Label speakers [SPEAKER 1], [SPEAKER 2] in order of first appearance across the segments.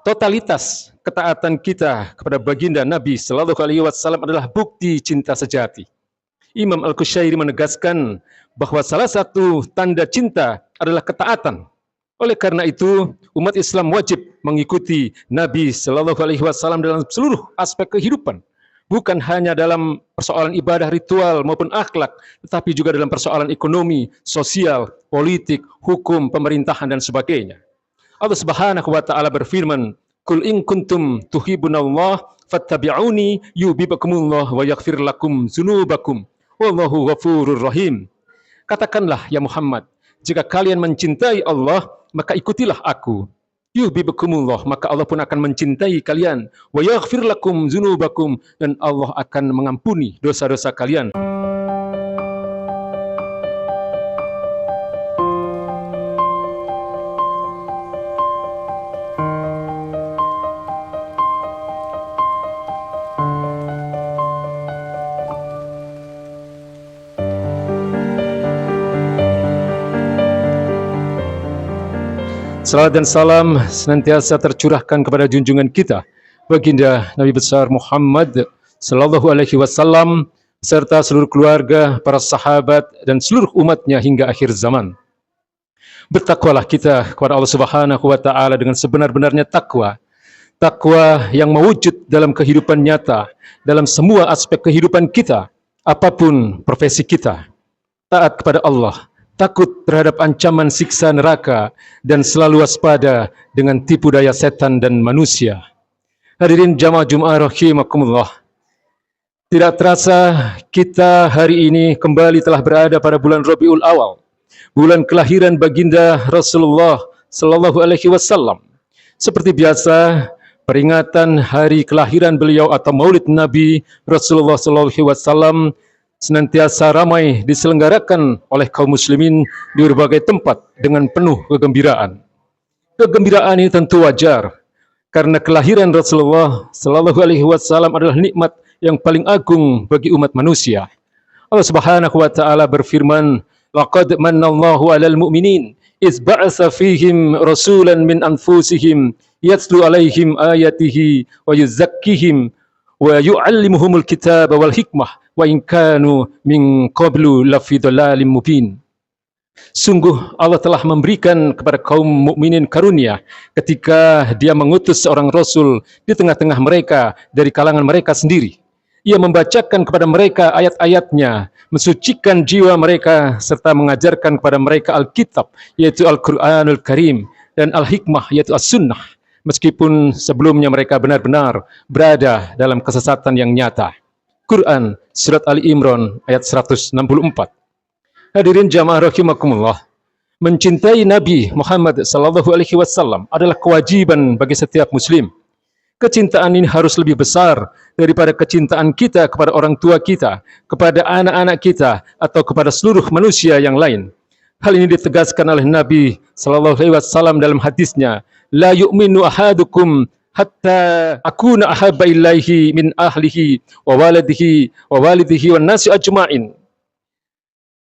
[SPEAKER 1] Totalitas ketaatan kita kepada baginda Nabi Sallallahu Alaihi Wasallam adalah bukti cinta sejati. Imam Al-Qushairi menegaskan bahwa salah satu tanda cinta adalah ketaatan. Oleh karena itu, umat Islam wajib mengikuti Nabi Sallallahu Alaihi Wasallam dalam seluruh aspek kehidupan, bukan hanya dalam persoalan ibadah ritual maupun akhlak, tetapi juga dalam persoalan ekonomi, sosial, politik, hukum, pemerintahan dan sebagainya. Allah Subhanahu wa taala berfirman, "Qul in kuntum tuhibbunallah fattabi'uni yuhibbukumullah wa yaghfir lakum dzunubakum wallahu ghafurur rahim." Katakanlah ya Muhammad, jika kalian mencintai Allah, maka ikutilah aku. Yuhibbukumullah, maka Allah pun akan mencintai kalian. Wa yaghfir lakum dzunubakum, dan Allah akan mengampuni dosa-dosa kalian. Salawat dan salam senantiasa tercurahkan kepada junjungan kita, baginda Nabi besar Muhammad Sallallahu Alaihi Wasallam, serta seluruh keluarga, para sahabat, dan seluruh umatnya hingga akhir zaman. Bertakwalah kita kepada Allah Subhanahu wa taala dengan sebenar-benarnya takwa. Takwa yang mewujud dalam kehidupan nyata, dalam semua aspek kehidupan kita, apapun profesi kita. Taat kepada Allah, takut terhadap ancaman siksa neraka, dan selalu waspada dengan tipu daya setan dan manusia. Hadirin jamaah Jumat rahimakumullah. Tidak terasa kita hari ini kembali telah berada pada bulan Rabiul Awal, bulan kelahiran baginda Rasulullah Sallallahu Alaihi Wasallam. Seperti biasa, peringatan hari kelahiran beliau atau Maulid Nabi Rasulullah Sallallahu Alaihi Wasallam senantiasa ramai diselenggarakan oleh kaum muslimin di berbagai tempat dengan penuh kegembiraan. Kegembiraan ini tentu wajar, karena kelahiran Rasulullah Sallallahu Alaihi Wasallam adalah nikmat yang paling agung bagi umat manusia. Allah Subhanahu wa taala berfirman, "Laqad mannallahu 'alal mu'minin iz ba'atsa fihim rasulan min anfusihim yatlu 'alaihim ayatihi wa yuzakkihim wa yu'allimuhumul kitaba wal hikmah wa in kanu min qablu lafi dhalalin mubin." Sungguh Allah telah memberikan kepada kaum mukminin karunia ketika Dia mengutus seorang rasul di tengah-tengah mereka dari kalangan mereka sendiri. Ia membacakan kepada mereka ayat-ayatnya, mensucikan jiwa mereka, serta mengajarkan kepada mereka Alkitab, yaitu Al-Quranul Karim, dan Al-Hikmah, yaitu As-Sunnah, meskipun sebelumnya mereka benar-benar berada dalam kesesatan yang nyata. Quran, Surat Ali Imran, ayat 164. Hadirin jamaah rahimakumullah, mencintai Nabi Muhammad Sallallahu Alaihi Wasallam adalah kewajiban bagi setiap muslim. Kecintaan ini harus lebih besar daripada kecintaan kita kepada orang tua kita, kepada anak-anak kita, atau kepada seluruh manusia yang lain. Hal ini ditegaskan oleh Nabi Sallallahu Alaihi Wasallam dalam hadisnya, "La yu'minu ahadukum hatta akuna ahabba ilaihi min ahlihi wa walidihi wan nasi ajma'in."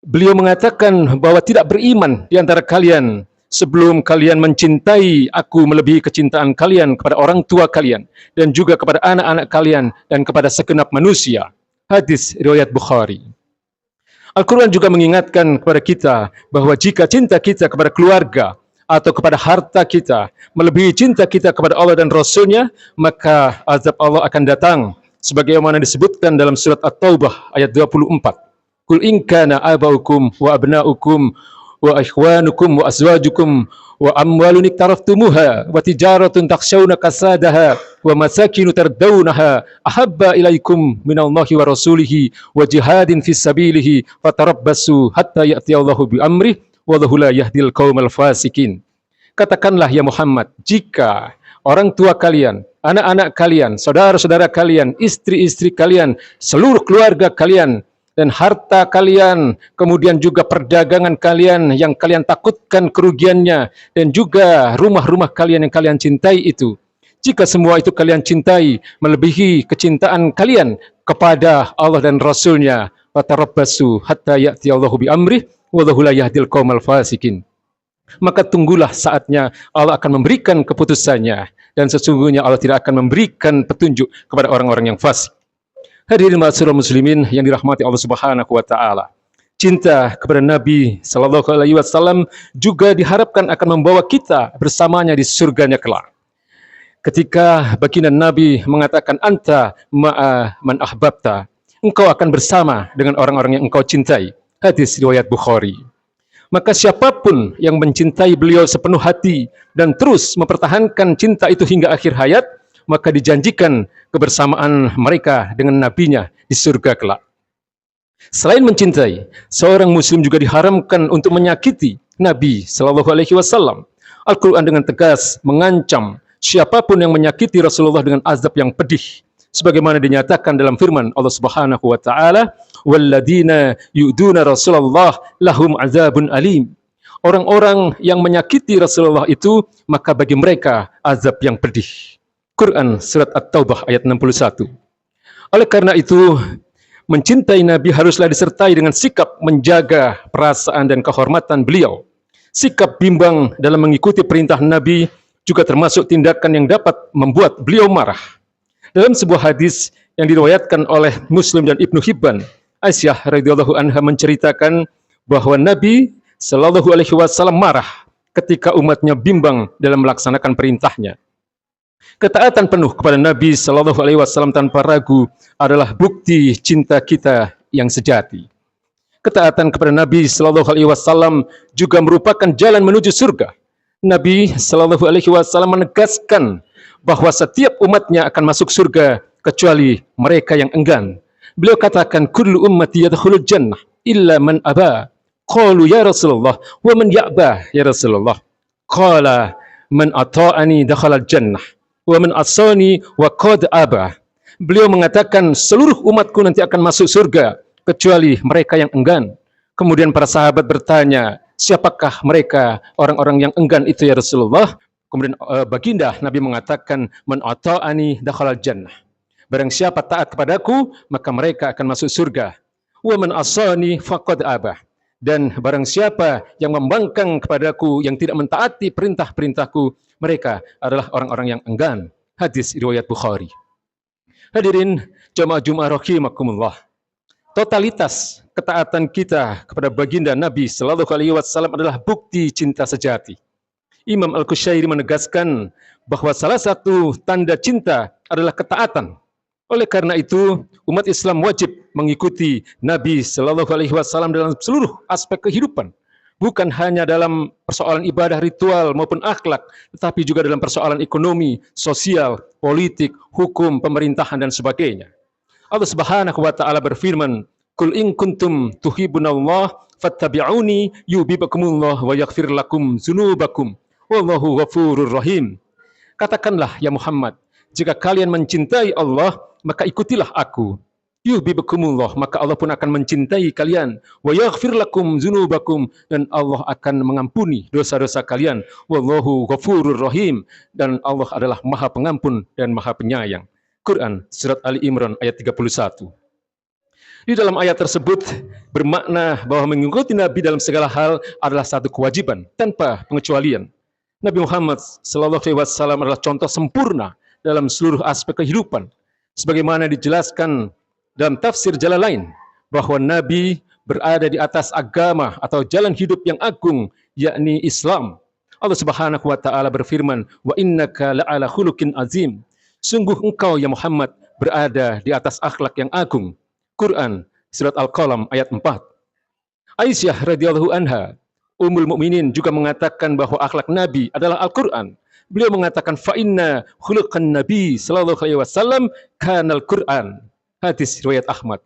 [SPEAKER 1] Beliau mengatakan bahwa tidak beriman di antara kalian sebelum kalian mencintai aku melebihi kecintaan kalian kepada orang tua kalian, dan juga kepada anak-anak kalian, dan kepada segenap manusia. Hadis riwayat Bukhari. Al-Quran juga mengingatkan kepada kita bahwa jika cinta kita kepada keluarga atau kepada harta kita melebihi cinta kita kepada Allah dan Rasulnya, maka azab Allah akan datang, sebagaimana disebutkan dalam surat At-Taubah ayat 24. Qul in kana abaukum wa abnaukum wa ikhwanukum wa azwajukum wa amwalun iktaraftumuha wa tijaratun takhshawna kasadaha wa masakinu tardawnaha ahabba ilaikum minallahi wa rasulihi wa jihadin fis sabilihi fatarabbasu hatta ya'tiyallahu bi amrih wallahu la yahdil qaumal fasikin. Katakanlah ya Muhammad, jika orang tua kalian, anak-anak kalian, saudara-saudara kalian, istri-istri kalian, seluruh keluarga kalian, dan harta kalian, kemudian juga perdagangan kalian yang kalian takutkan kerugiannya, dan juga rumah-rumah kalian yang kalian cintai itu, jika semua itu kalian cintai melebihi kecintaan kalian kepada Allah dan Rasulnya, fatarabbasu hatta ya'tiyallahu bi amrih wallahu la yahdil qaumal fasikin. Maka tunggulah saatnya Allah akan memberikan keputusannya, dan sesungguhnya Allah tidak akan memberikan petunjuk kepada orang-orang yang fasik. Hadirin ma'asyiral muslimin yang dirahmati Allah Subhanahu wa taala. Cinta kepada Nabi sallallahu alaihi wasallam juga diharapkan akan membawa kita bersamanya di surganya kelak. Ketika baginda Nabi mengatakan anta ma'a man ahbabta, engkau akan bersama dengan orang-orang yang engkau cintai. Hadis riwayat Bukhari. Maka siapapun yang mencintai beliau sepenuh hati dan terus mempertahankan cinta itu hingga akhir hayat, maka dijanjikan kebersamaan mereka dengan nabinya di surga kelak. Selain mencintai, seorang muslim juga diharamkan untuk menyakiti Nabi sallallahu alaihi wasallam. Al-Qur'an dengan tegas mengancam siapapun yang menyakiti Rasulullah dengan azab yang pedih, sebagaimana dinyatakan dalam firman Allah Subhanahu wa taala, "Walladzina yu'duna Rasulullah lahum azabun alim." Orang-orang yang menyakiti Rasulullah itu, maka bagi mereka azab yang pedih. Quran surat At-Taubah ayat 61. Oleh karena itu, mencintai Nabi haruslah disertai dengan sikap menjaga perasaan dan kehormatan beliau. Sikap bimbang dalam mengikuti perintah Nabi juga termasuk tindakan yang dapat membuat beliau marah. Dalam sebuah hadis yang diriwayatkan oleh Muslim dan Ibnu Hibban, Aisyah radhiyallahu anha menceritakan bahwa Nabi sallallahu alaihi wasallam marah ketika umatnya bimbang dalam melaksanakan perintahnya. Ketaatan penuh kepada Nabi sallallahu alaihi wasallam tanpa ragu adalah bukti cinta kita yang sejati. Ketaatan kepada Nabi sallallahu alaihi wasallam juga merupakan jalan menuju surga. Nabi sallallahu alaihi wasallam menegaskan bahwa setiap umatnya akan masuk surga kecuali mereka yang enggan. Beliau katakan, kullu ummati yadkhulul jannah illa man aba. Qalu ya Rasulullah, wa man ya'ba ya Rasulullah? Qala man ata'ani dakhalal jannah wa man asani wa qad aba. Beliau mengatakan seluruh umatku nanti akan masuk surga kecuali mereka yang enggan. Kemudian para sahabat bertanya, siapakah mereka orang-orang yang enggan itu ya Rasulullah? Kemudian baginda Nabi mengatakan, man ata'ani dakhalal jannah. Barang siapa taat kepadaku, maka mereka akan masuk surga. Wa man asani faqad aba. Dan barang siapa yang membangkang kepadaku, yang tidak mentaati perintah-perintahku, mereka adalah orang-orang yang enggan. Hadis riwayat Bukhari. Hadirin jamaah Jumat rahimakumullah. Totalitas ketaatan kita kepada baginda Nabi sallallahu alaihi wasallam adalah bukti cinta sejati. Imam Al-Qushairi menegaskan bahwa salah satu tanda cinta adalah ketaatan. Oleh karena itu, umat Islam wajib mengikuti Nabi sallallahu alaihi wasallam dalam seluruh aspek kehidupan. Bukan hanya dalam persoalan ibadah ritual maupun akhlak, tetapi juga dalam persoalan ekonomi, sosial, politik, hukum, pemerintahan, dan sebagainya. Allah Subhanahu wa taala berfirman, "Qul in kuntum tuhibbunallah fattabi'uni yuhibbukumullah wa yaghfir lakum dzunubakum wallahu ghafurur rahim." Katakanlah ya Muhammad, jika kalian mencintai Allah, maka ikutilah aku. Yuhibbukumullah, maka Allah pun akan mencintai kalian. Wa yaghfir lakum dzunubakum, dan Allah akan mengampuni dosa-dosa kalian. Wallahu ghafurur rahim, dan Allah adalah Maha Pengampun dan Maha Penyayang. Quran surat Ali Imran ayat 31. Di dalam ayat tersebut bermakna bahwa mengikuti Nabi dalam segala hal adalah satu kewajiban tanpa pengecualian. Nabi Muhammad sallallahu alaihi wasallam adalah contoh sempurna dalam seluruh aspek kehidupan. Sebagaimana dijelaskan dalam tafsir Jalalain bahwa Nabi berada di atas agama atau jalan hidup yang agung, yakni Islam. Allah Subhanahu wa taala berfirman, "Wa innaka la'ala khuluqin azim." Sungguh engkau ya Muhammad berada di atas akhlak yang agung. Quran surat Al-Qalam ayat 4. Aisyah radhiyallahu anha, Ummul Mukminin, juga mengatakan bahwa akhlak Nabi adalah Al-Qur'an. Beliau mengatakan, fa inna khuluqan Nabi sallallahu alaihi wasallam kanal Qur'an. Hadis riwayat Ahmad.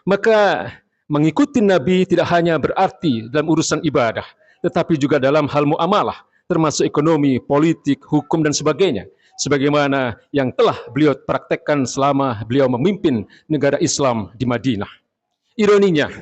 [SPEAKER 1] Maka mengikuti Nabi tidak hanya berarti dalam urusan ibadah, tetapi juga dalam hal muamalah, termasuk ekonomi, politik, hukum, dan sebagainya. Sebagaimana yang telah beliau praktekkan selama beliau memimpin negara Islam di Madinah. Ironinya,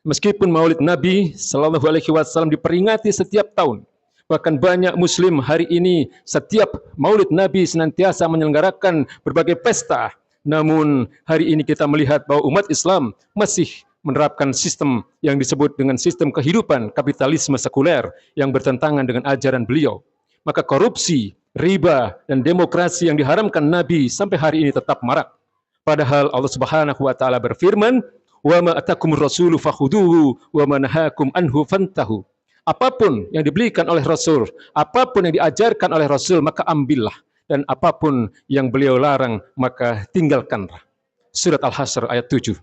[SPEAKER 1] meskipun Maulid Nabi sallallahu alaihi wasallam diperingati setiap tahun, bahkan banyak Muslim hari ini setiap Maulid Nabi senantiasa menyelenggarakan berbagai pesta, namun hari ini kita melihat bahwa umat Islam masih menerapkan sistem yang disebut dengan sistem kehidupan kapitalisme sekuler yang bertentangan dengan ajaran beliau. Maka korupsi, riba, dan demokrasi yang diharamkan Nabi sampai hari ini tetap marak. Padahal Allah Subhanahu wa taala berfirman, "Wa ma atakumur rasulu fakhuduhu wa ma nahakum anhu fantahu." Apapun yang diberikan oleh Rasul, apapun yang diajarkan oleh Rasul, maka ambillah, dan apapun yang beliau larang, maka tinggalkanlah. Surat Al-Hasyr ayat 7.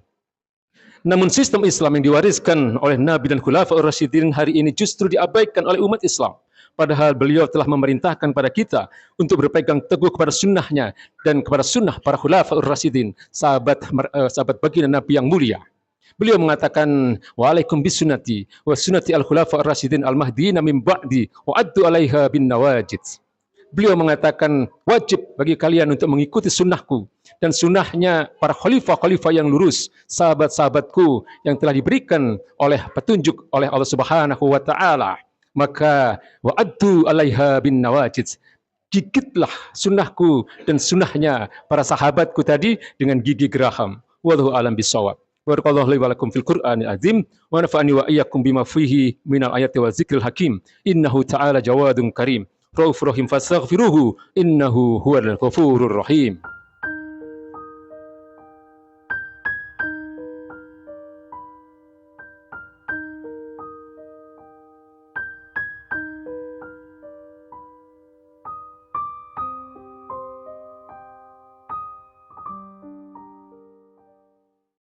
[SPEAKER 1] Namun sistem Islam yang diwariskan oleh Nabi dan Khulafaur Rasyidin hari ini justru diabaikan oleh umat Islam. Padahal beliau telah memerintahkan pada kita untuk berpegang teguh kepada sunnahnya dan kepada sunnah para Khulafaur Rasyidin, sahabat baginda Nabi yang mulia. Beliau mengatakan, "Wa'alaikum bisunnati wa sunnati al-khulafa ar-rasyidin al-mahdiyina min ba'di wa addu 'alaiha bin nawajid." Beliau mengatakan, wajib bagi kalian untuk mengikuti sunnahku dan sunnahnya para khalifah-khalifah yang lurus, sahabat-sahabatku yang telah diberikan oleh petunjuk oleh Allah Subhanahu wa taala. Maka wa addu 'alaiha bin nawajid. Gigitlah sunnahku dan sunnahnya para sahabatku tadi dengan gigi geraham. Wallahu a'lam bishawab. Barakallahu li wa lakum fil Qur'anil azim wa nafa'ani wa iyyakum bima fihi minal ayati wa zikril hakim. Innahu ta'ala jawadun karim. Raufur rahim fastaghfiruhu innahu huwal ghafurur rahim.